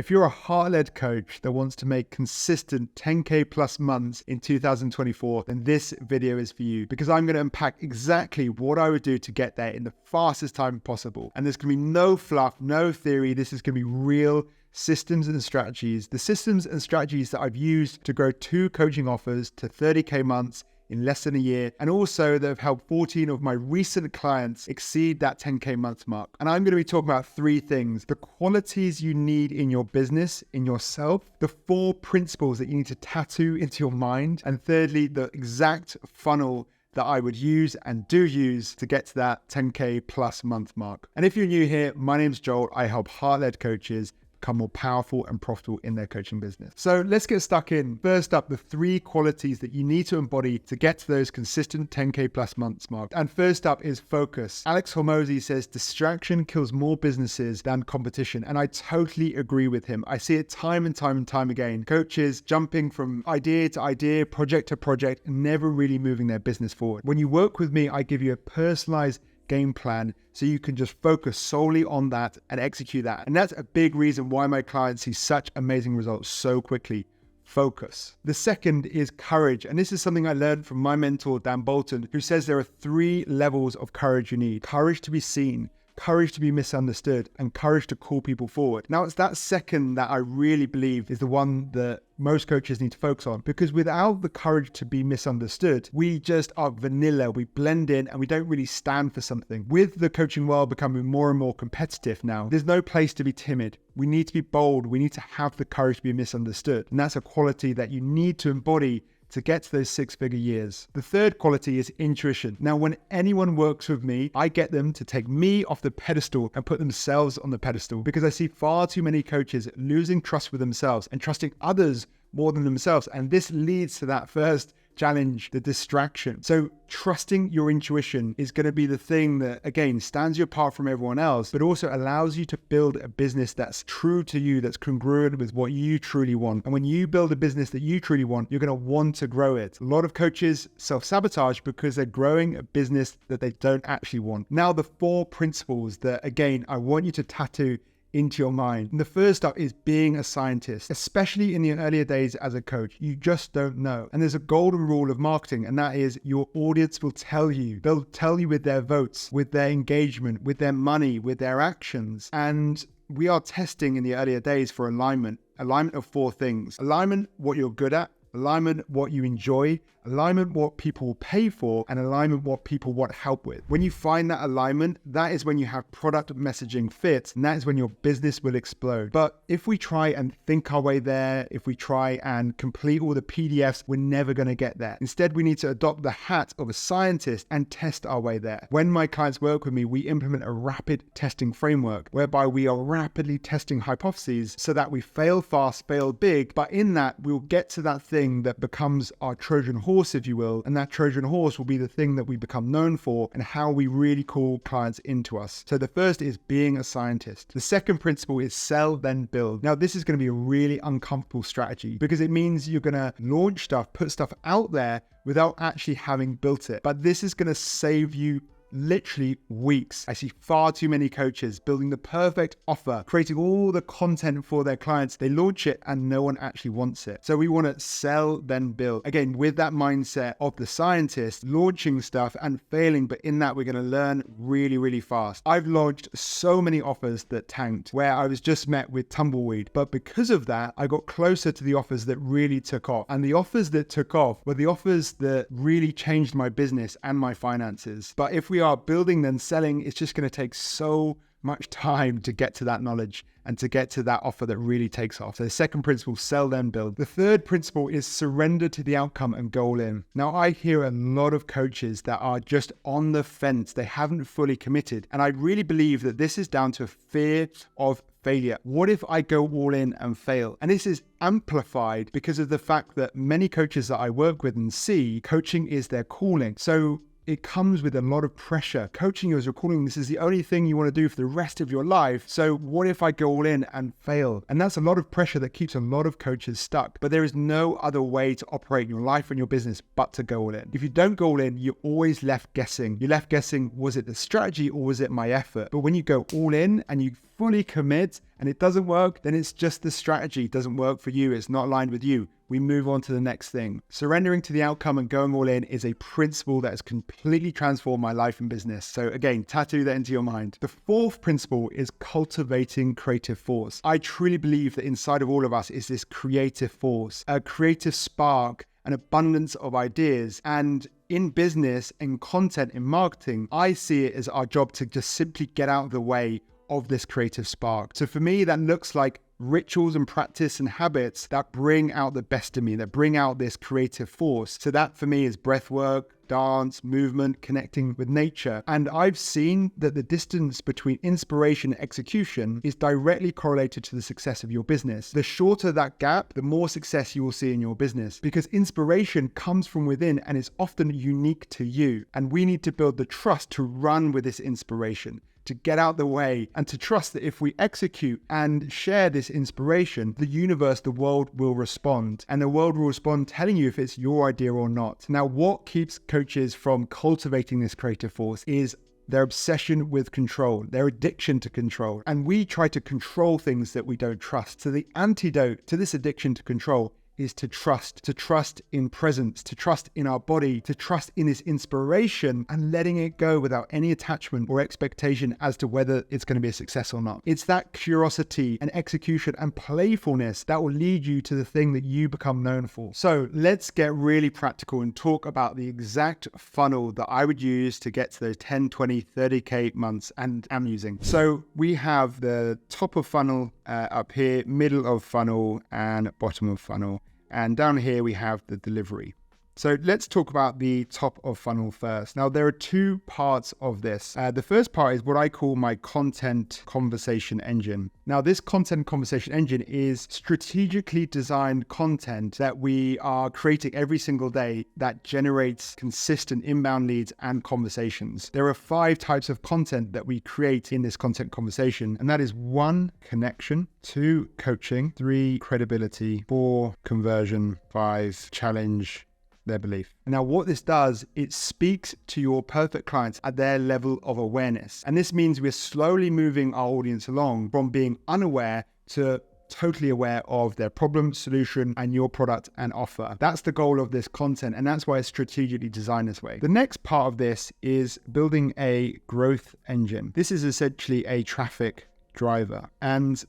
If you're a heart-led coach that wants to make consistent 10K plus months in 2024, then this video is for you, because I'm going to unpack exactly what I would do to get there in the fastest time possible. And there's going to be no fluff, no theory. This is going to be real systems and strategies. The systems and strategies that I've used to grow 2 coaching offers to 30K months in less than a year, and also that have helped 14 of my recent clients exceed that 10K month mark. And I'm going to be talking about 3 things: the qualities you need in your business, in yourself, the 4 principles that you need to tattoo into your mind, and thirdly, the exact funnel that I would use and do use to get to that 10K plus month mark. And if you're new here, my name's Joel. I help heart-led coaches become more powerful and profitable in their coaching business. So let's get stuck in. First up, the 3 qualities that you need to embody to get to those consistent 10K plus months mark. And first up is focus. Alex Hormozy says distraction kills more businesses than competition. And I totally agree with him. I see it time and time again. Coaches jumping from idea to idea, project to project, never really moving their business forward. When you work with me, I give you a personalized game plan so you can just focus solely on that and execute that. And that's a big reason why my clients see such amazing results so quickly. Focus. The second is courage. And this is something I learned from my mentor, Dan Bolton, who says there are 3 levels of courage you need: courage to be seen, courage to be misunderstood, and courage to call people forward. Now, it's that second that I really believe is the one that most coaches need to focus on, because without the courage to be misunderstood, we just are vanilla, we blend in, and we don't really stand for something. With the coaching world becoming more and more competitive now, there's no place to be timid. We need to be bold. We need to have the courage to be misunderstood. And that's a quality that you need to embody to get to those 6-figure years. The third quality is intuition. Now, when anyone works with me, I get them to take me off the pedestal and put themselves on the pedestal, because I see far too many coaches losing trust with themselves and trusting others more than themselves. And this leads to that first challenge, the distraction. So trusting your intuition is going to be the thing that, again, stands you apart from everyone else, but also allows you to build a business that's true to you, that's congruent with what you truly want. And when you build a business that you truly want, you're going to want to grow it. A lot of coaches self-sabotage because they're growing a business that they don't actually want. Now, the 4 principles that, again, I want you to tattoo into your mind. And the first up is being a scientist. Especially in the earlier days as a coach, you just don't know. And there's a golden rule of marketing, and that is your audience will tell you. They'll tell you with their votes, with their engagement, with their money, with their actions. And we are testing in the earlier days for alignment of 4 things: alignment, what you're good at; alignment, what you enjoy; alignment, what people will pay for; and alignment, what people want help with. When you find that alignment, that is when you have product messaging fit, and that is when your business will explode. But if we try and think our way there, if we try and complete all the PDFs, we're never going to get there. Instead, we need to adopt the hat of a scientist and test our way there. When my clients work with me, we implement a rapid testing framework whereby we are rapidly testing hypotheses so that we fail fast, fail big, but in that we'll get to that thing that becomes our Trojan horse, if you will, and that Trojan horse will be the thing that we become known for and how we really call clients into us. So the first is being a scientist. The second principle is sell, then build. Now, this is going to be a really uncomfortable strategy because it means you're going to launch stuff, put stuff out there without actually having built it. But this is going to save you literally weeks. I see far too many coaches building the perfect offer, creating all the content for their clients. They launch it and no one actually wants it. So we want to sell, then build. Again, with that mindset of the scientist, launching stuff and failing, but in that we're going to learn really, really fast. I've launched so many offers that tanked, where I was just met with tumbleweed. But because of that, I got closer to the offers that really took off. And the offers that took off were the offers that really changed my business and my finances. But if we are building then selling, it's just going to take so much time to get to that knowledge and to get to that offer that really takes off. So the second principle, sell then build. The third principle is surrender to the outcome and go all in. Now, I hear a lot of coaches that are just on the fence. They haven't fully committed. And I really believe that this is down to fear of failure. What if I go all in and fail? And this is amplified because of the fact that many coaches that I work with and see, coaching is their calling. So it comes with a lot of pressure. Coaching you as recording this is the only thing you want to do for the rest of your life. So what if I go all in and fail? And that's a lot of pressure that keeps a lot of coaches stuck. But there is no other way to operate in your life and your business but to go all in. If you don't go all in, you're always left guessing. You're left guessing, was it the strategy or was it my effort? But when you go all in and you fully commit and it doesn't work, then it's just the strategy. It doesn't work for you. It's not aligned with you. We move on to the next thing. Surrendering to the outcome and going all in is a principle that has completely transformed my life and business. So again, tattoo that into your mind. The fourth principle is cultivating creative force. I truly believe that inside of all of us is this creative force, a creative spark, an abundance of ideas. And in business and content and marketing, I see it as our job to just simply get out of the way of this creative spark. So for me, that looks like rituals and practice and habits that bring out the best in me, that bring out this creative force. So that for me is breath work, dance, movement, connecting with nature. And I've seen that the distance between inspiration and execution is directly correlated to the success of your business. The shorter that gap, the more success you will see in your business, because inspiration comes from within and is often unique to you. And we need to build the trust to run with this inspiration, to get out the way, and to trust that if we execute and share this inspiration, the universe, the world will respond. And the world will respond telling you if it's your idea or not. Now, what keeps coaches from cultivating this creative force is their obsession with control, their addiction to control. And we try to control things that we don't trust. So the antidote to this addiction to control is to trust in presence, to trust in our body, to trust in this inspiration and letting it go without any attachment or expectation as to whether it's going to be a success or not. It's that curiosity and execution and playfulness that will lead you to the thing that you become known for. So let's get really practical and talk about the exact funnel that I would use to get to those 10, 20, 30K months and am using. So we have the top of funnel up here, middle of funnel and bottom of funnel. And down here we have the delivery. So let's talk about the top of funnel first. Now, there are two parts of this. The first part is what I call my content conversation engine. Now, this content conversation engine is strategically designed content that we are creating every single day that generates consistent inbound leads and conversations. There are 5 types of content that we create in this content conversation, and that is 1, connection, 2, coaching, 3, credibility, 4, conversion, 5, challenge, their belief. Now, what this does, it speaks to your perfect clients at their level of awareness. And this means we're slowly moving our audience along from being unaware to totally aware of their problem, solution, and your product and offer. That's the goal of this content, and that's why it's strategically designed this way. The next part of this is building a growth engine. This is essentially a traffic driver, and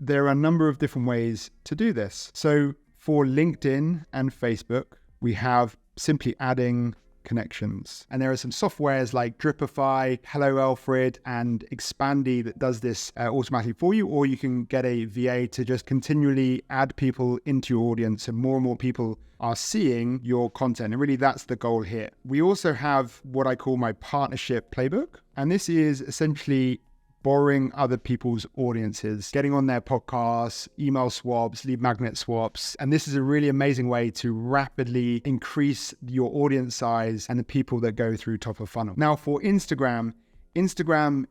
there are a number of different ways to do this. So for LinkedIn and Facebook, we have simply adding connections. And there are some softwares like Dripify, Hello Alfred, and Expandy that does this automatically for you, or you can get a VA to just continually add people into your audience, and more people are seeing your content. And really that's the goal here. We also have what I call my partnership playbook. And this is essentially borrowing other people's audiences, getting on their podcasts, email swaps, lead magnet swaps. And this is a really amazing way to rapidly increase your audience size and the people that go through top of funnel. Now for Instagram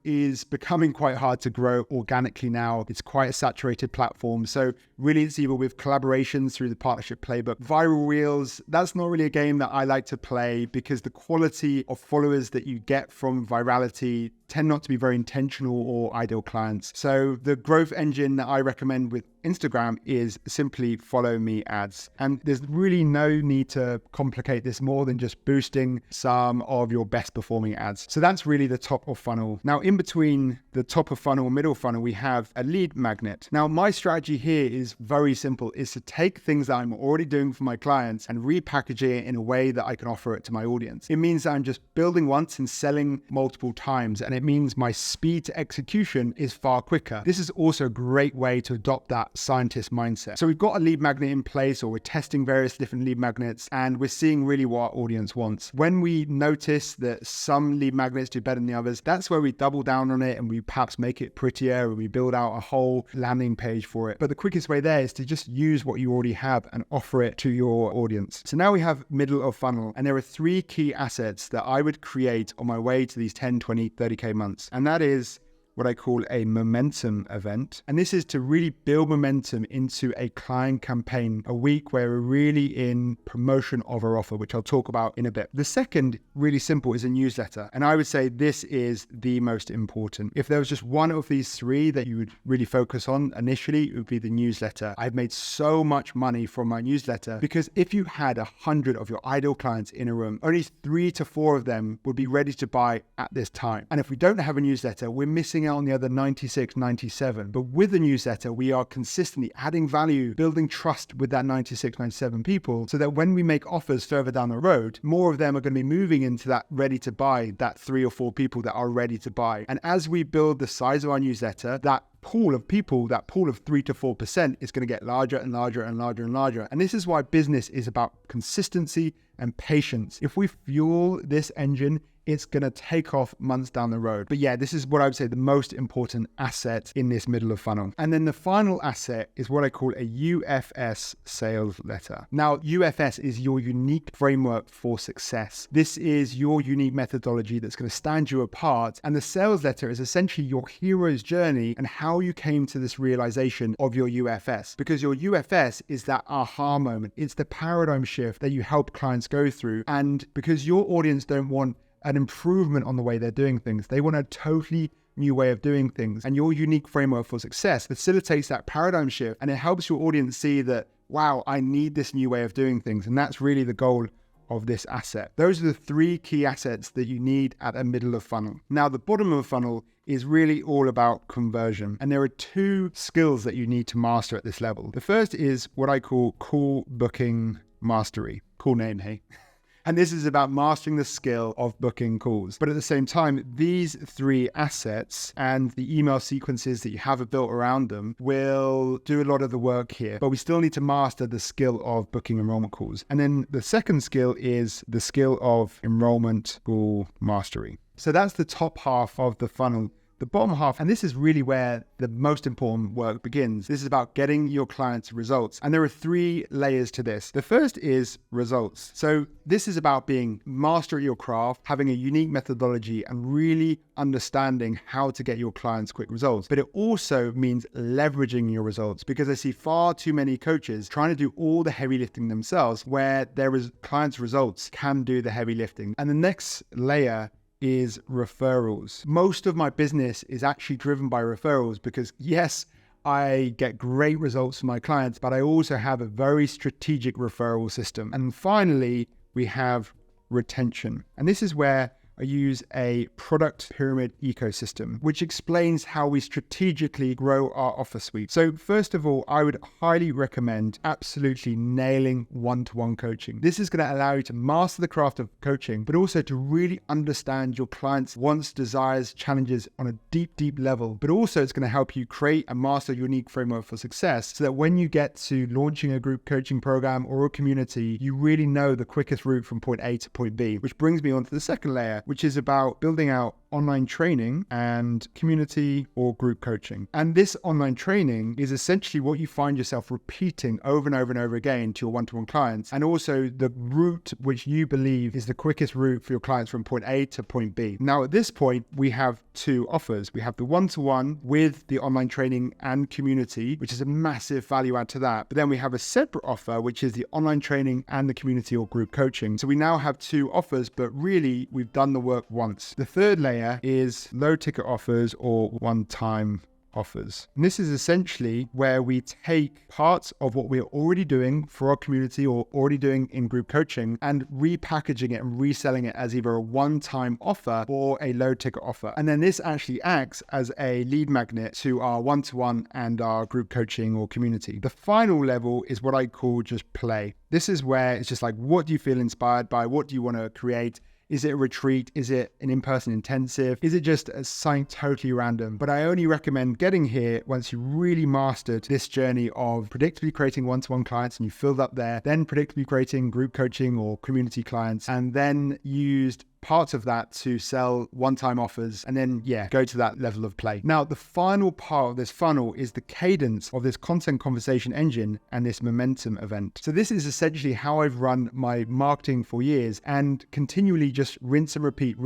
is becoming quite hard to grow organically now. It's quite a saturated platform. So really it's either with collaborations through the partnership playbook. Viral reels, that's not really a game that I like to play because the quality of followers that you get from virality tend not to be very intentional or ideal clients. So the growth engine that I recommend with Instagram is simply follow me ads. And there's really no need to complicate this more than just boosting some of your best performing ads. So that's really the top of funnel. Now, in between the top of funnel and middle funnel, we have a lead magnet. Now, my strategy here is very simple, is to take things that I'm already doing for my clients and repackage it in a way that I can offer it to my audience. It means that I'm just building once and selling multiple times. And and it means my speed to execution is far quicker. This is also a great way to adopt that scientist mindset. So we've got a lead magnet in place, or we're testing various different lead magnets, and we're seeing really what our audience wants. When we notice that some lead magnets do better than the others, that's where we double down on it and we perhaps make it prettier, and we build out a whole landing page for it. But the quickest way there is to just use what you already have and offer it to your audience. So now we have middle of funnel, and there are 3 key assets that I would create on my way to these 10, 20, 30K months. And that is what I call a momentum event. And this is to really build momentum into a client campaign, a week where we're really in promotion of our offer, which I'll talk about in a bit. The second, really simple, is a newsletter. And I would say this is the most important. If there was just one of these 3 that you would really focus on initially, it would be the newsletter. I've made so much money from my newsletter because if you had 100 of your ideal clients in a room, only 3 to 4 of them would be ready to buy at this time. And if we don't have a newsletter, we're missing out on the other 96, 97. But with the newsletter, we are consistently adding value, building trust with that 96, 97 people, so that when we make offers further down the road, more of them are going to be moving into that ready to buy, that 3 or 4 people that are ready to buy. And as we build the size of our newsletter, that pool of people, that pool of 3 to 4% is going to get larger and larger and larger and larger. And this is why business is about consistency and patience. If we fuel this engine, it's going to take off months down the road. But yeah, this is what I would say the most important asset in this middle of funnel. And then the final asset is what I call a UFS sales letter. Now, UFS is your unique framework for success. This is your unique methodology that's going to stand you apart. And the sales letter is essentially your hero's journey and how you came to this realization of your UFS. Because your UFS is that aha moment. It's the paradigm shift that you help clients go through. And because your audience don't want an improvement on the way they're doing things, they want a totally new way of doing things. And your unique framework for success facilitates that paradigm shift, and it helps your audience see that, wow, I need this new way of doing things. And that's really the goal of this asset. Those are the 3 key assets that you need at the middle of funnel. Now, the bottom of the funnel is really all about conversion. And there are 2 skills that you need to master at this level. The first is what I call call booking mastery. Cool name, hey? And this is about mastering the skill of booking calls. But at the same time, these 3 assets and the email sequences that you have built around them will do a lot of the work here. But we still need to master the skill of booking enrollment calls. And then the second skill is the skill of enrollment call mastery. So that's the top half of the funnel. The bottom half, and this is really where the most important work begins. This is about getting your clients results. And there are 3 layers to this. The first is results. So this is about being master at your craft, having a unique methodology, and really understanding how to get your clients quick results. But it also means leveraging your results, because I see far too many coaches trying to do all the heavy lifting themselves, where their clients' results can do the heavy lifting. And the next layer is referrals. Most of my business is actually driven by referrals because yes, I get great results from my clients, but I also have a very strategic referral system. And finally, we have retention. And this is where I use a product pyramid ecosystem, which explains how we strategically grow our offer suite. So first of all, I would highly recommend absolutely nailing one-to-one coaching. This is going to allow you to master the craft of coaching, but also to really understand your clients' wants, desires, challenges on a deep, deep level. But also it's going to help you create and master a unique framework for success so that when you get to launching a group coaching program or a community, you really know the quickest route from point A to point B, which brings me on to the second layer, which is about building out online training and community or group coaching. And this online training is essentially what you find yourself repeating over and over and over again to your one-to-one clients, and also the route which you believe is the quickest route for your clients from point A to point B. Now, at this point, we have 2 offers. We have the one-to-one with the online training and community, which is a massive value add to that. But then we have a separate offer, which is the online training and the community or group coaching. So we now have 2 offers, but really we've done the work once. The third layer is low ticket offers or one-time offers. And this is essentially where we take parts of what we're already doing for our community or already doing in group coaching and repackaging it and reselling it as either a one-time offer or a low ticket offer. And then this actually acts as a lead magnet to our one-to-one and our group coaching or community. The final level is what I call just play. This is where it's just like, what do you feel inspired by? What do you want to create? Is it a retreat? Is it an in-person intensive? Is it just something totally random? But I only recommend getting here once you really mastered this journey of predictably creating one-to-one clients and you filled up there, then predictably creating group coaching or community clients, and then used parts of that to sell one-time offers, and then go to that level of play. Now, the final part of this funnel is the cadence of this content conversation engine and this momentum event. So this is essentially how I've run my marketing for years and continually just rinse and repeat.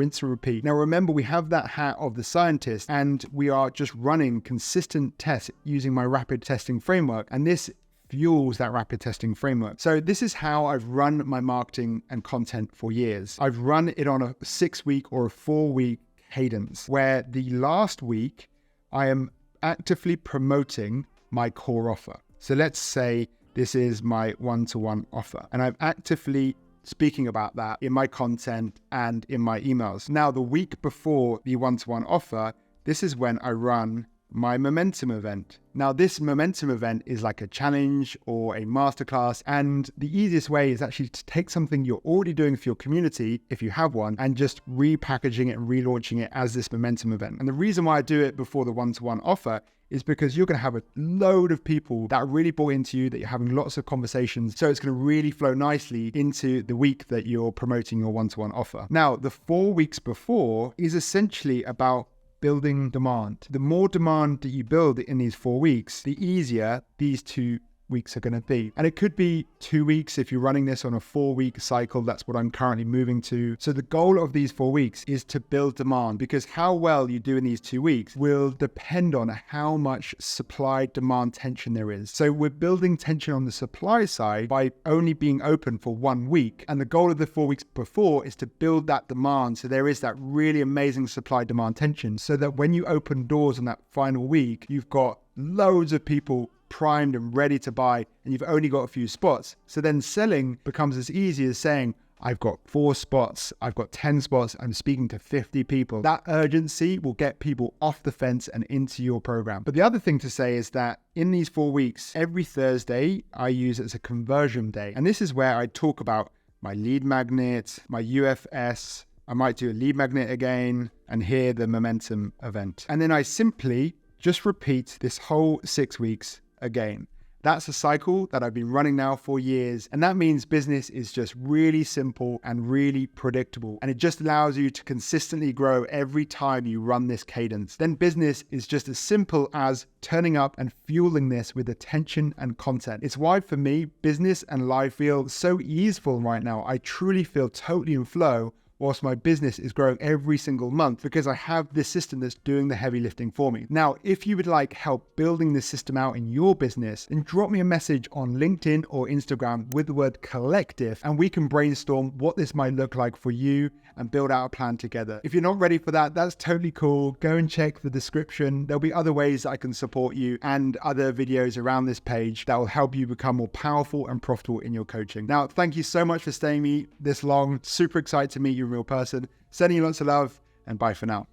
Now, remember, we have that hat of the scientist and we are just running consistent tests using my rapid testing framework. And this fuels that rapid testing framework. So this is how I've run my marketing and content for years. I've run it on a 6-week or a 4-week cadence, where the last week I am actively promoting my core offer. So let's say this is my one-to-one offer, and I'm actively speaking about that in my content and in my emails. Now, the week before the one-to-one offer, this is when I run my momentum event. Now, this momentum event is like a challenge or a masterclass, and the easiest way is actually to take something you're already doing for your community, if you have one, and just repackaging it and relaunching it as this momentum event. And the reason why I do it before the one-to-one offer is because you're going to have a load of people that really bought into you, that you're having lots of conversations. So it's going to really flow nicely into the week that you're promoting your one-to-one offer. Now, the 4 weeks before is essentially about building demand. The more demand that you build in these 4 weeks, the easier these 2 weeks are going to be. And it could be 2 weeks if you're running this on a 4-week cycle. That's what I'm currently moving to. So the goal of these 4 weeks is to build demand, because how well you do in these 2 weeks will depend on how much supply-demand tension there is. So we're building tension on the supply side by only being open for 1 week. And the goal of the 4 weeks before is to build that demand. So there is that really amazing supply-demand tension, so that when you open doors on that final week, you've got loads of people primed and ready to buy, and you've only got a few spots. So then selling becomes as easy as saying, I've got 4 spots, I've got 10 spots, I'm speaking to 50 people. That urgency will get people off the fence and into your program. But the other thing to say is that in these 4 weeks, every Thursday, I use it as a conversion day. And this is where I talk about my lead magnet, my UFS, I might do a lead magnet again, and here the momentum event. And then I simply just repeat this whole 6 weeks again. That's a cycle that I've been running now for years. And that means business is just really simple and really predictable. And it just allows you to consistently grow every time you run this cadence. Then business is just as simple as turning up and fueling this with attention and content. It's why for me, business and life feel so easeful right now. I truly feel totally in flow whilst my business is growing every single month, because I have this system that's doing the heavy lifting for me. Now, if you would like help building this system out in your business, then drop me a message on LinkedIn or Instagram with the word collective, and we can brainstorm what this might look like for you and build out a plan together. If you're not ready for that, that's totally cool. Go and check the description. There'll be other ways I can support you and other videos around this page that will help you become more powerful and profitable in your coaching. Now, thank you so much for staying with me this long. Super excited to meet you, a real person. Sending you lots of love, and bye for now.